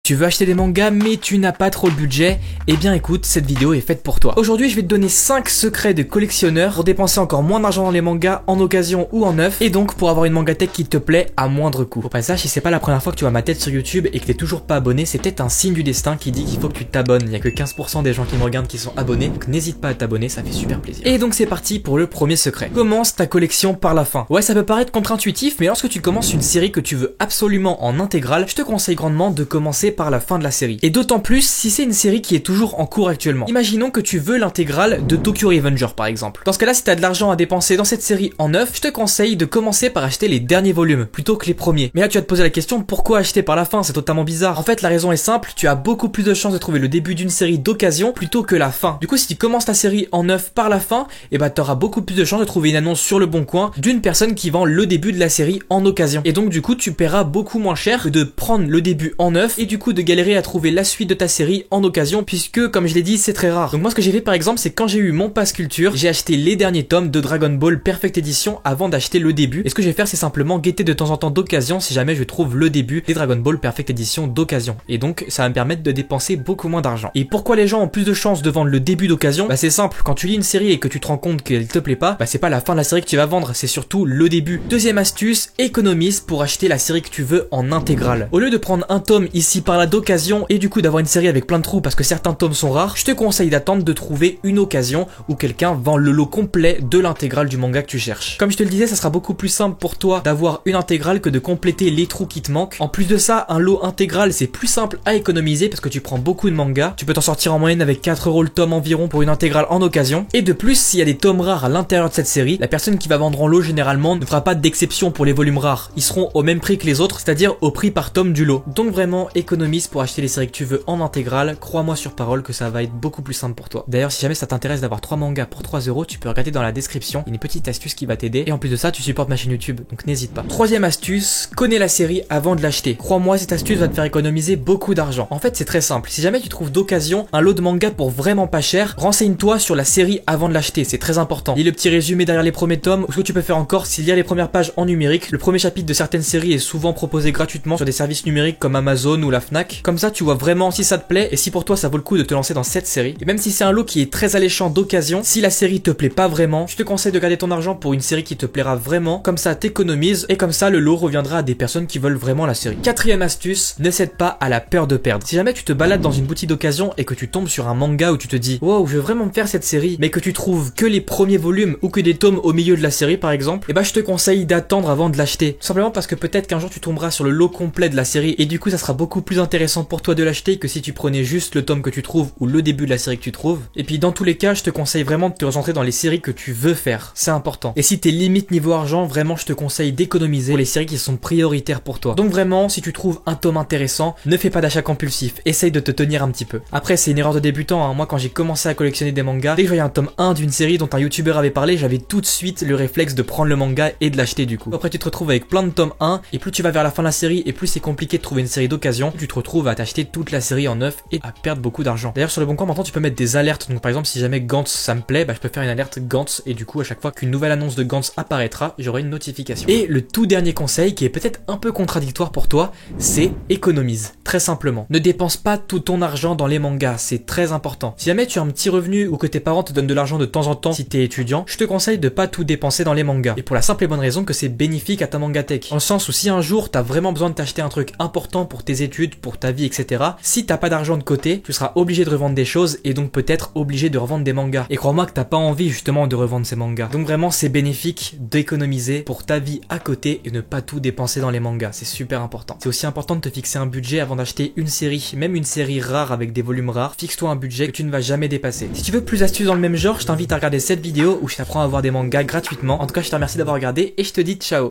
Tu veux acheter des mangas mais tu n'as pas trop le budget? Eh bien écoute, cette vidéo est faite pour toi. Aujourd'hui je vais te donner 5 secrets de collectionneur pour dépenser encore moins d'argent dans les mangas en occasion ou en neuf, et donc pour avoir une mangatech qui te plaît à moindre coût. Au passage, si c'est pas la première fois que tu vois ma tête sur YouTube et que t'es toujours pas abonné, c'est peut-être un signe du destin qui dit qu'il faut que tu t'abonnes. Il y a que 15% des gens qui me regardent qui sont abonnés, donc n'hésite pas à t'abonner, ça fait super plaisir. Et donc c'est parti pour le premier secret. Commence ta collection par la fin. Ouais, ça peut paraître contre-intuitif, mais lorsque tu commences une série que tu veux absolument en intégrale, je te conseille grandement de commencer par la fin de la série. Et d'autant plus si c'est une série qui est toujours en cours actuellement. Imaginons que tu veux l'intégrale de Tokyo Revenger par exemple. Dans ce cas là, si t'as de l'argent à dépenser dans cette série en neuf, je te conseille de commencer par acheter les derniers volumes plutôt que les premiers. Mais là tu vas te poser la question, pourquoi acheter par la fin? C'est totalement bizarre. En fait la raison est simple, tu as beaucoup plus de chances de trouver le début d'une série d'occasion plutôt que la fin. Du coup si tu commences ta série en neuf par la fin, et bah t'auras beaucoup plus de chances de trouver une annonce sur le bon coin d'une personne qui vend le début de la série en occasion. Et donc du coup tu paieras beaucoup moins cher que de prendre le début en neuf et du coup de galérer à trouver la suite de ta série en occasion, puisque comme je l'ai dit c'est très rare. Donc moi ce que j'ai fait par exemple, c'est quand j'ai eu mon pass culture, j'ai acheté les derniers tomes de Dragon Ball Perfect Edition avant d'acheter le début. Et ce que je vais faire, c'est simplement guetter de temps en temps d'occasion si jamais je trouve le début des Dragon Ball Perfect Edition d'occasion. Et donc ça va me permettre de dépenser beaucoup moins d'argent. Et pourquoi les gens ont plus de chances de vendre le début d'occasion? Bah c'est simple, quand tu lis une série et que tu te rends compte qu'elle te plaît pas, bah c'est pas la fin de la série que tu vas vendre, c'est surtout le début. Deuxième astuce, économise pour acheter la série que tu veux en intégrale. Au lieu de prendre un tome ici par là d'occasion et du coup d'avoir une série avec plein de trous parce que certains tomes sont rares, je te conseille d'attendre de trouver une occasion où quelqu'un vend le lot complet de l'intégrale du manga que tu cherches. Comme je te le disais, ça sera beaucoup plus simple pour toi d'avoir une intégrale que de compléter les trous qui te manquent. En plus de ça, un lot intégral c'est plus simple à économiser parce que tu prends beaucoup de mangas. Tu peux t'en sortir en moyenne avec 4 € le tome environ pour une intégrale en occasion. Et de plus, s'il y a des tomes rares à l'intérieur de cette série, la personne qui va vendre en lot généralement ne fera pas d'exception pour les volumes rares. Ils seront au même prix que les autres, c'est-à-dire au prix par tome du lot. Donc vraiment économise pour acheter les séries que tu veux en intégrale. Crois-moi sur parole que ça va être beaucoup plus simple pour toi. D'ailleurs, si jamais ça t'intéresse d'avoir 3 mangas pour 3 €, tu peux regarder dans la description, il y a une petite astuce qui va t'aider. Et en plus de ça, tu supportes ma chaîne YouTube, donc n'hésite pas. Troisième astuce, connais la série avant de l'acheter. Crois-moi, cette astuce va te faire économiser beaucoup d'argent. En fait, c'est très simple. Si jamais tu trouves d'occasion un lot de mangas pour vraiment pas cher, renseigne-toi sur la série avant de l'acheter, c'est très important. Lis le petit résumé derrière les premiers tomes, ou ce que tu peux faire encore, c'est lire les premières pages en numérique. Le premier chapitre de certaines séries est souvent proposé gratuitement sur des services numériques comme Amazon ou la Fnac. Comme ça, tu vois vraiment si ça te plaît et si pour toi ça vaut le coup de te lancer dans cette série. Et même si c'est un lot qui est très alléchant d'occasion, si la série te plaît pas vraiment, je te conseille de garder ton argent pour une série qui te plaira vraiment. Comme ça t'économises et comme ça le lot reviendra à des personnes qui veulent vraiment la série. Quatrième astuce, ne cède pas à la peur de perdre. Si jamais tu te balades dans une boutique d'occasion et que tu tombes sur un manga où tu te dis wow, je veux vraiment me faire cette série, mais que tu trouves que les premiers volumes ou que des tomes au milieu de la série par exemple, et bah je te conseille d'attendre avant de l'acheter. Tout simplement parce que peut-être qu'un jour tu tomberas sur le lot complet de la série et du coup ça sera beaucoup plus intéressant pour toi de l'acheter que si tu prenais juste le tome que tu trouves ou le début de la série que tu trouves. Et puis dans tous les cas, je te conseille vraiment de te recentrer dans les séries que tu veux faire. C'est important. Et si t'es limite niveau argent, vraiment je te conseille d'économiser pour les séries qui sont prioritaires pour toi. Donc vraiment, si tu trouves un tome intéressant, ne fais pas d'achat compulsif. Essaye de te tenir un petit peu. Après, c'est une erreur de débutant, hein. Moi quand j'ai commencé à collectionner des mangas, dès que je voyais un tome 1 d'une série dont un youtubeur avait parlé, j'avais tout de suite le réflexe de prendre le manga et de l'acheter du coup. Après tu te retrouves avec plein de tomes 1 et plus tu vas vers la fin de la série et plus c'est compliqué de trouver une série d'occasion, tu te retrouves à t'acheter toute la série en neuf et à perdre beaucoup d'argent. D'ailleurs sur le bon coin maintenant tu peux mettre des alertes. Donc par exemple si jamais Gantz ça me plaît, bah je peux faire une alerte Gantz et du coup à chaque fois qu'une nouvelle annonce de Gantz apparaîtra, j'aurai une notification. Et le tout dernier conseil qui est peut-être un peu contradictoire pour toi, c'est économise. Très simplement. Ne dépense pas tout ton argent dans les mangas, c'est très important. Si jamais tu as un petit revenu ou que tes parents te donnent de l'argent de temps en temps si t'es étudiant, je te conseille de pas tout dépenser dans les mangas. Et pour la simple et bonne raison que c'est bénéfique à ta mangatech. Dans le sens où si un jour t'as vraiment besoin de t'acheter un truc important pour tes études, pour ta vie, etc. Si t'as pas d'argent de côté, tu seras obligé de revendre des choses et donc peut-être obligé de revendre des mangas. Et crois-moi que t'as pas envie justement de revendre ces mangas. Donc vraiment c'est bénéfique d'économiser pour ta vie à côté et ne pas tout dépenser dans les mangas. C'est super important. C'est aussi important de te fixer un budget avant d'acheter une série, même une série rare avec des volumes rares. Fixe-toi un budget que tu ne vas jamais dépasser. Si tu veux plus d'astuces dans le même genre, je t'invite à regarder cette vidéo où je t'apprends à avoir des mangas gratuitement. En tout cas, je te remercie d'avoir regardé et je te dis ciao.